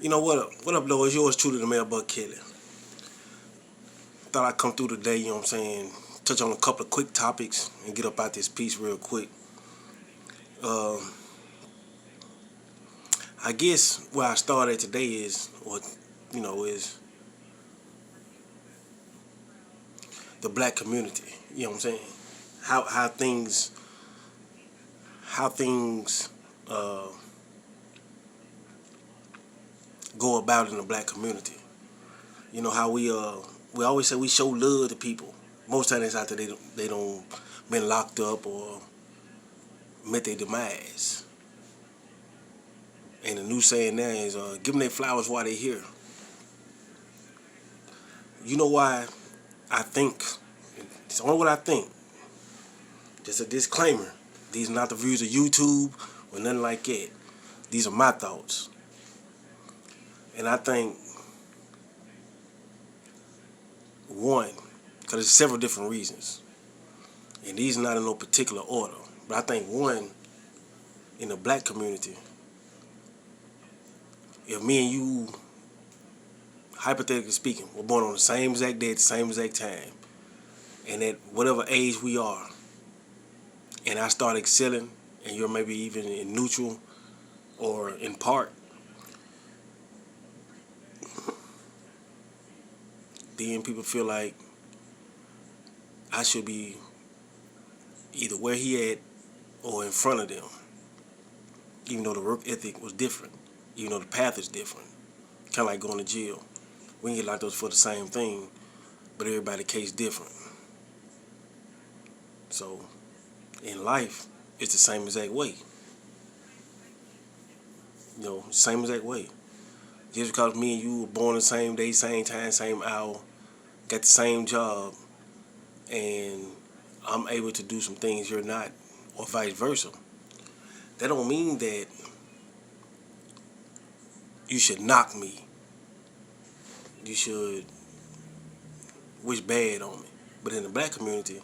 You know what up? What up, though? It's yours truly, the Mailbug Kelly. Thought I'd come through today, you know what I'm saying? Touch on a couple of quick topics and get up out this piece real quick. Uh, I guess where I started today is, is the black community. You know what I'm saying? How things uh, go about in the black community. You know how we always say we show love to people. Most times after they don't been locked up or met their demise. And the new saying now is give them their flowers while they're here. You know why I think, it's only what I think, just a disclaimer, these are not the views of YouTube or nothing like that. These are my thoughts. And I think, one, because there's several different reasons, and these are not in no particular order, but I think one, in the black community, if me and you, hypothetically speaking, were born on the same exact day at the same exact time, and at whatever age we are, and I start excelling, and you're maybe even in neutral or in part, then people feel like I should be either where he at or in front of them, even though the work ethic was different, even though the path is different. Kind of like going to jail. We can get locked up for the same thing, but everybody case different. So in life, it's the same exact way. Same exact way. Just because me and you were born the same day, same time, same hour, got the same job, and I'm able to do some things you're not, or vice versa. That don't mean that you should knock me. You should wish bad on me. But in the black community,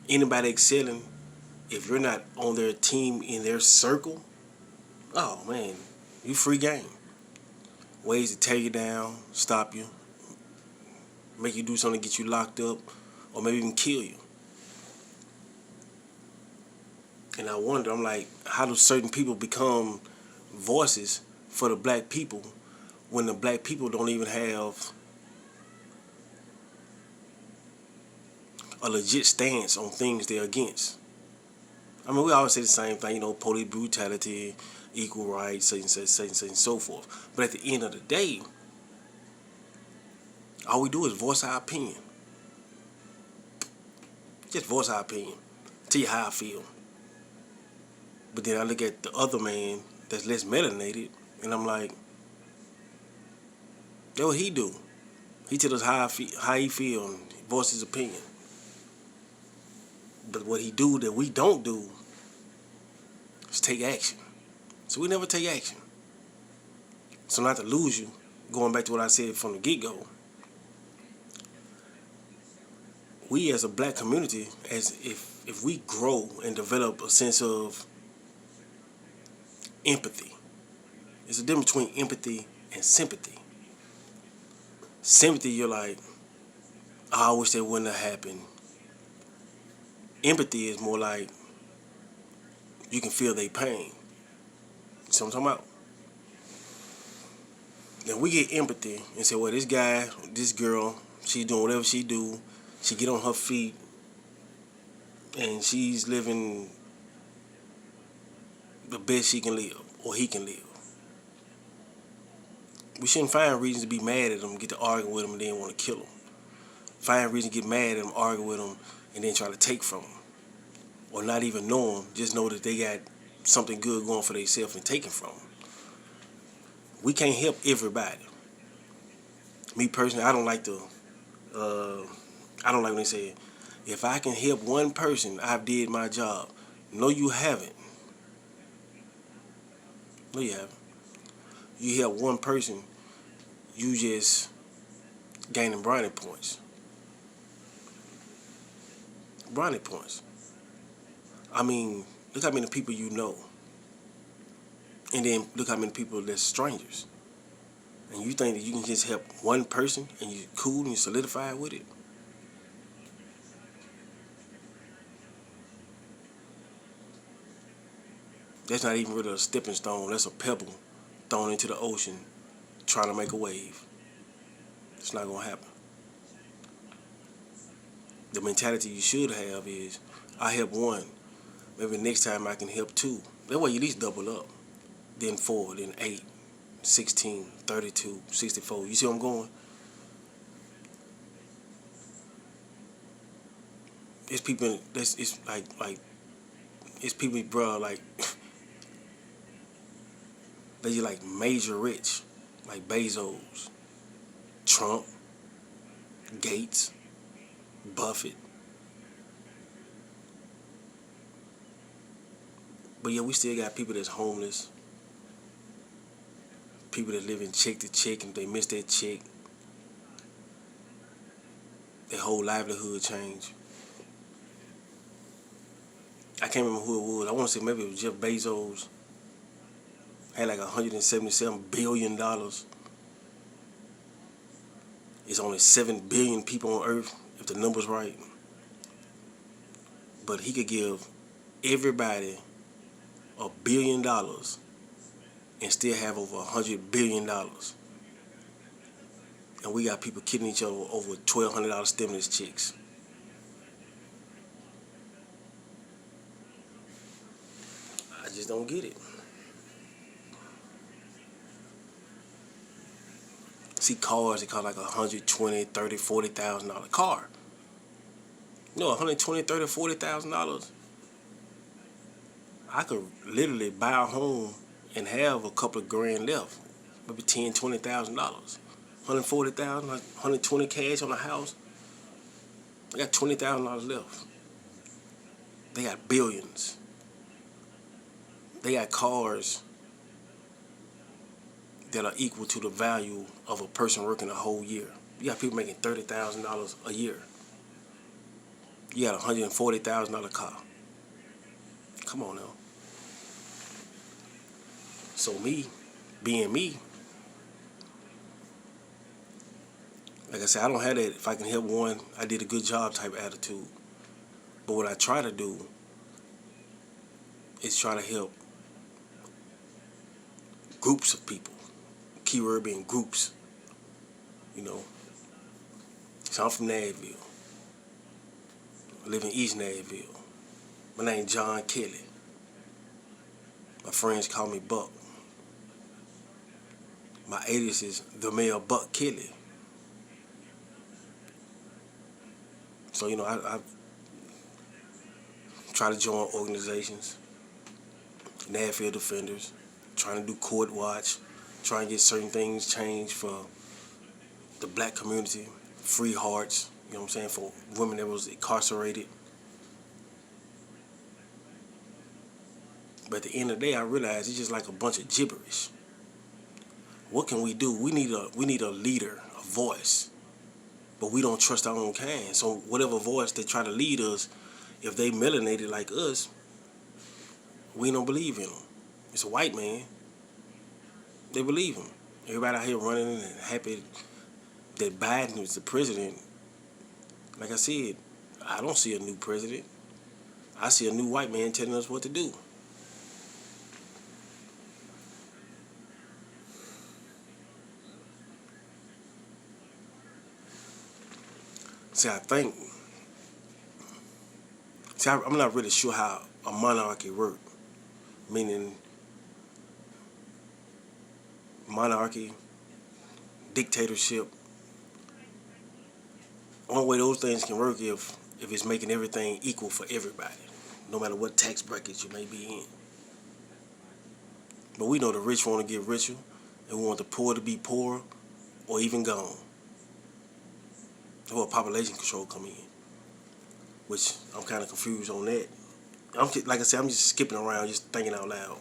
anybody excelling, if you're not on their team in their circle, oh man, you free game. Ways to tear you down, stop you, make you do something to get you locked up, or maybe even kill you. And I wonder, I'm like, how do certain people become voices for the black people when the black people don't even have a legit stance on things they're against? I mean, we always say the same thing, police brutality, equal rights, such and so forth. But at the end of the day, all we do is voice our opinion. Just voice our opinion. Tell you how I feel. But then I look at the other man that's less melanated, and I'm like, that's what he do. He tell us how he feel and voice his opinion. But what he do that we don't do is take action. So we never take action. So not to lose you, going back to what I said from the get-go, we as a black community, as if we grow and develop a sense of empathy. There's a difference between empathy and sympathy. Sympathy, you're like, I wish that wouldn't have happened. Empathy is more like you can feel their pain. You see what I'm talking about? Then we get empathy and say, well, this guy, this girl, she's doing whatever she do. She get on her feet and she's living the best she can live or he can live. We shouldn't find reasons to be mad at them, get to argue with them, and then want to kill them. Find reason to get mad at them, argue with them, and then try to take from them. Or not even know them, just know that they got something good going for themselves and taking from them. We can't help everybody. Me personally, I don't like when they say, if I can help one person, I've did my job. No, you haven't. No, you haven't. You help one person, you just gaining brownie points. Brownie points. I mean, look how many people you know And then look how many people that's strangers. And you think that you can just help one person and you cool and you solidify with it? That's not even really a stepping stone. That's a pebble thrown into the ocean trying to make a wave. It's not gonna happen. The mentality you should have is, I help one. Maybe next time I can help two. That way you at least double up. Then four, then 8, 16, 32, 64. You see where I'm going? It's people that's it's like it's people, bro, like they just like major rich. Like Bezos, Trump, Gates, Buffett. But yeah, we still got people that's homeless, people that live in check to check, and if they miss that check, their whole livelihood change. I can't remember who it was. I want to say maybe it was Jeff Bezos. Had like $177 billion. It's only 7 billion people on Earth, if the number's right. But he could give everybody $1 billion and still have over $100 billion. And we got people killing each other over $1,200 stimulus checks. I just don't get it. See cars that cost like 120, 30, $40,000 car. No, 120, 30, $40,000. I could literally buy a home and have a couple of grand left, maybe $10,000, $20,000. 140,000, 120 cash on a house. I got $20,000 left. They got billions. They got cars that are equal to the value of a person working a whole year. You got people making $30,000 a year. You got a $140,000 car. Come on now. So me, being me, like I said, I don't have that if I can help one, I did a good job type attitude. But what I try to do is try to help groups of people. Keyword being groups. You know. So I'm from Nashville. I live in East Nashville. My name's John Kelly. My friends call me Buck. My alias is the Mayor Buck Kelly. So, you know, I try to join organizations, Nashville Defenders, trying to do court watch, trying to get certain things changed for the black community, free hearts, you know what I'm saying, for women that was incarcerated. But at the end of the day, I realized it's just like a bunch of gibberish. What can we do? We need a leader, a voice. But we don't trust our own kind. So whatever voice they try to lead us, if they melanated like us, we don't believe in them. It's a white man. They believe him. Everybody out here running and happy that Biden is the president. Like I said, I don't see a new president. I see a new white man telling us what to do. See, I'm not really sure how a monarchy works. Meaning, monarchy, dictatorship. Only way those things can work if it's making everything equal for everybody, no matter what tax bracket you may be in. But we know the rich want to get richer, and we want the poor to be poorer, or even gone. That's where population control come in, which I'm kind of confused on that. Like I said, I'm just skipping around, just thinking out loud.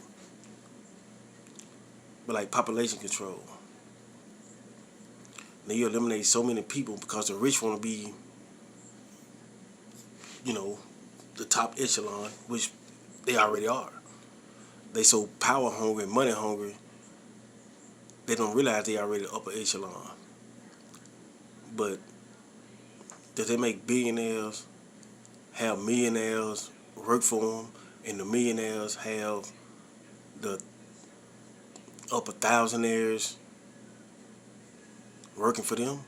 But like population control, now you eliminate so many people because the rich want to be, you know, the top echelon, which they already are. they so power hungry and money hungry, they don't realize they already upper echelon. But that they make billionaires have millionaires work for them, and the millionaires have the upper thousandaires working for them.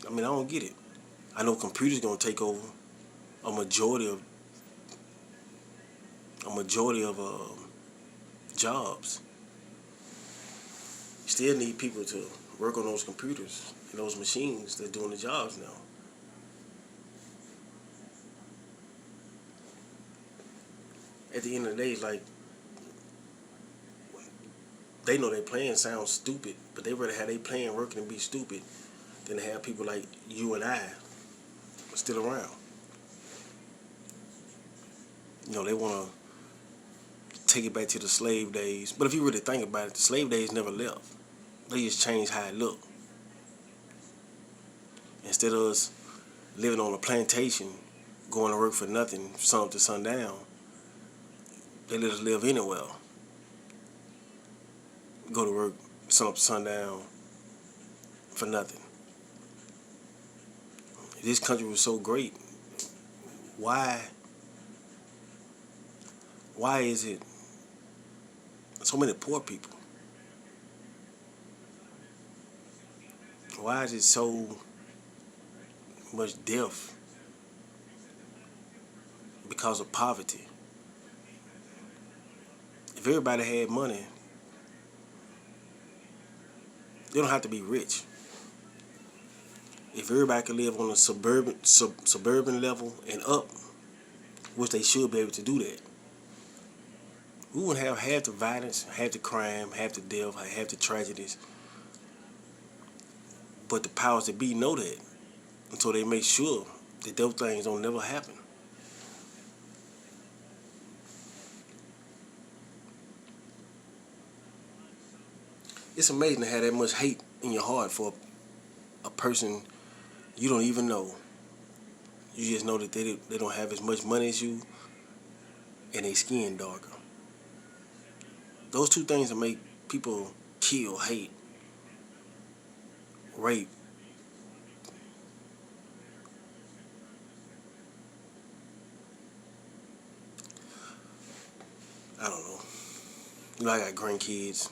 I mean, I don't get it. I know computers gonna take over a majority of jobs. You still need people to work on those computers and those machines that's doing the jobs now. At the end of the day, it's like they know their plan sounds stupid, but they rather have their plan working and be stupid than to have people like you and I still around. You know, they want to take it back to the slave days. But if you really think about it, the slave days never left. They just changed how it looked. Instead of us living on a plantation, going to work for nothing, sun up to sundown, they let us live anywhere. Go to work, sun up to sundown, for nothing. If this country was so great, why is it so many poor people? Why is it so much death because of poverty? If everybody had money, they don't have to be rich. If everybody could live on a suburban level and up, which they should be able to do that, we wouldn't have half the violence, half the crime, half the death, half the tragedies. But the powers that be know that, and so they make sure that those things don't never happen. It's amazing to have that much hate in your heart for a person you don't even know. You just know that they don't have as much money as you, and they skin darker. Those two things that make people kill, hate, rape. I don't know. You know, I got grandkids.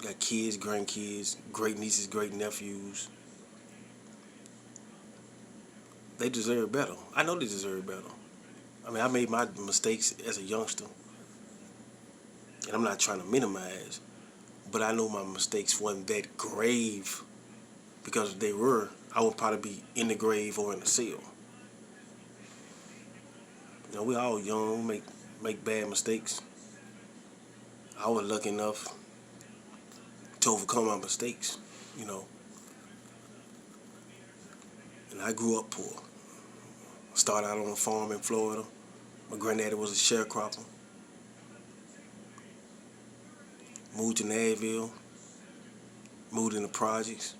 Got kids, grandkids, great nieces, great nephews. They deserve better. I know they deserve better. I mean, I made my mistakes as a youngster, and I'm not trying to minimize, but I know my mistakes wasn't that grave, because if they were, I would probably be in the grave or in the cell. You know, we all young, make bad mistakes. I was lucky enough to overcome my mistakes, you know. And I grew up poor. Started out on a farm in Florida. My granddaddy was a sharecropper. Moved to Nashville. Moved in the projects.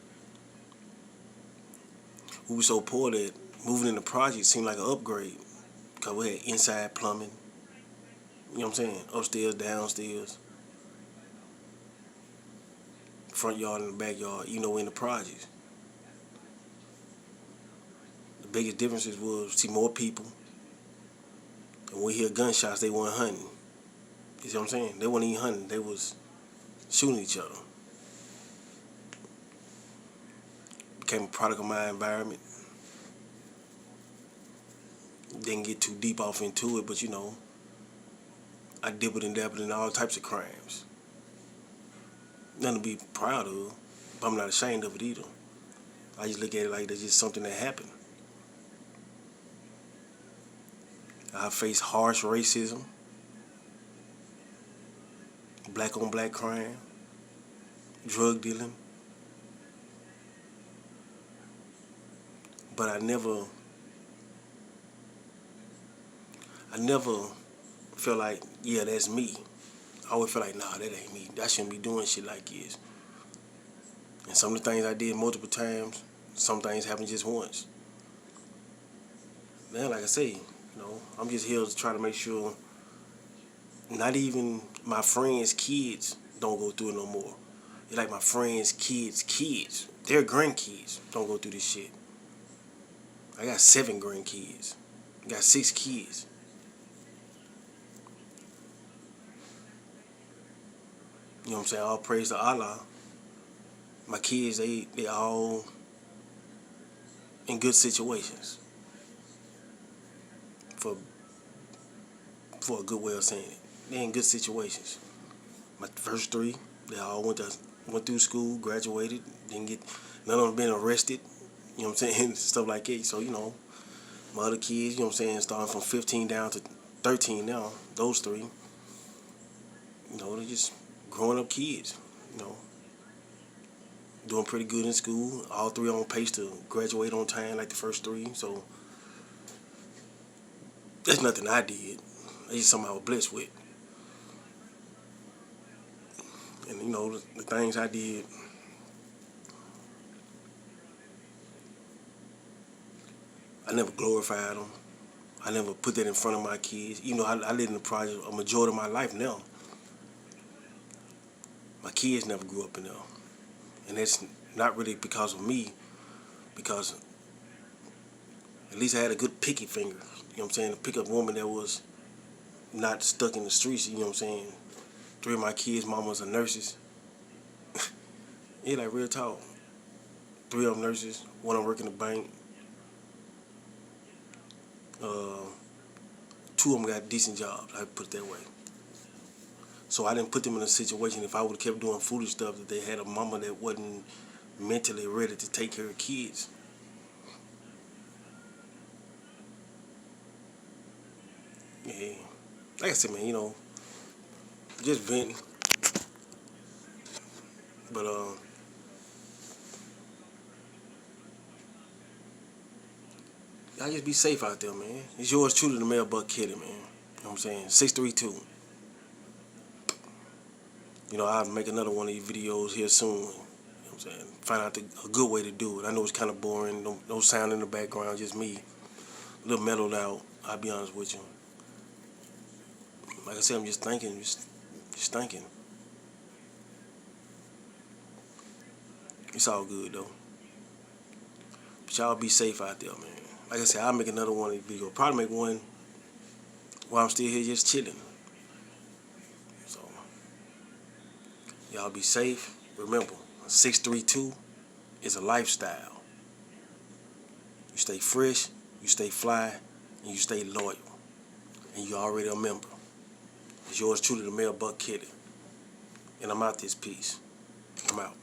We were so poor that moving in the projects seemed like an upgrade, because we had inside plumbing. You know what I'm saying? Upstairs, downstairs, front yard and the backyard. You know, in the projects. The biggest differences was see more people. And when we hear gunshots, they weren't hunting. You see what I'm saying? They weren't even hunting. They was shooting each other. Became a product of my environment. Didn't get too deep off into it, but you know, I dibbled and dabbled in all types of crimes. Nothing to be proud of, but I'm not ashamed of it either. I just look at it like that's just something that happened. I faced harsh racism, black on black crime, drug dealing. But I never felt like, yeah, that's me. I always felt like, nah, that ain't me. I shouldn't be doing shit like this. And some of the things I did multiple times, some things happened just once. Then, like I say, you know, I'm just here to try to make sure Not even my friends' kids don't go through it no more. It's like my friends' kids, their grandkids don't go through this shit. I got 7 grandkids. I got 6 kids. You know what I'm saying? All praise to Allah. My kids, they all in good situations. For for a good way of saying it. They're in good situations. My first 3, they all went through school, graduated, didn't get none of them been arrested. You know what I'm saying? Stuff like that. So, my other kids, you know what I'm saying, starting from 15 down to 13 now, those 3, they're just growing up kids, you know, doing pretty good in school. All 3 on pace to graduate on time like the first 3. So that's nothing I did. That's just something I was blessed with. And, the things I did, I never glorified them. I never put that in front of my kids. I live in the project a majority of my life now. My kids never grew up in there. And that's not really because of me, because at least I had a good picky finger. You know what I'm saying? To pick up a woman that was not stuck in the streets, you know what I'm saying? 3 of my kids' mamas are nurses. Yeah, like real talk. 3 of them nurses. 1 of them work in the bank. 2 of them got decent jobs. I put it that way. So I didn't put them in a situation, if I would have kept doing foolish stuff, that they had a mama that wasn't mentally ready to take care of kids. Yeah. Like I said, man, just venting. But y'all just be safe out there, man. It's yours truly, the Mayor Buck Kitty, man. You know what I'm saying? 632. I'll make another one of these videos here soon. You know what I'm saying? Find out a good way to do it. I know it's kind of boring. No sound in the background, just me. A little mellowed out, I'll be honest with you. Like I said, I'm just thinking, just thinking. It's all good, though. But y'all be safe out there, man. Like I said, I'll make another one of these videos. Probably make one while I'm still here just chilling. So, y'all be safe. Remember, 632 is a lifestyle. You stay fresh, you stay fly, and you stay loyal. And you already a member. It's yours truly, the Mayor Buck Kitty. And I'm out this piece. I'm out.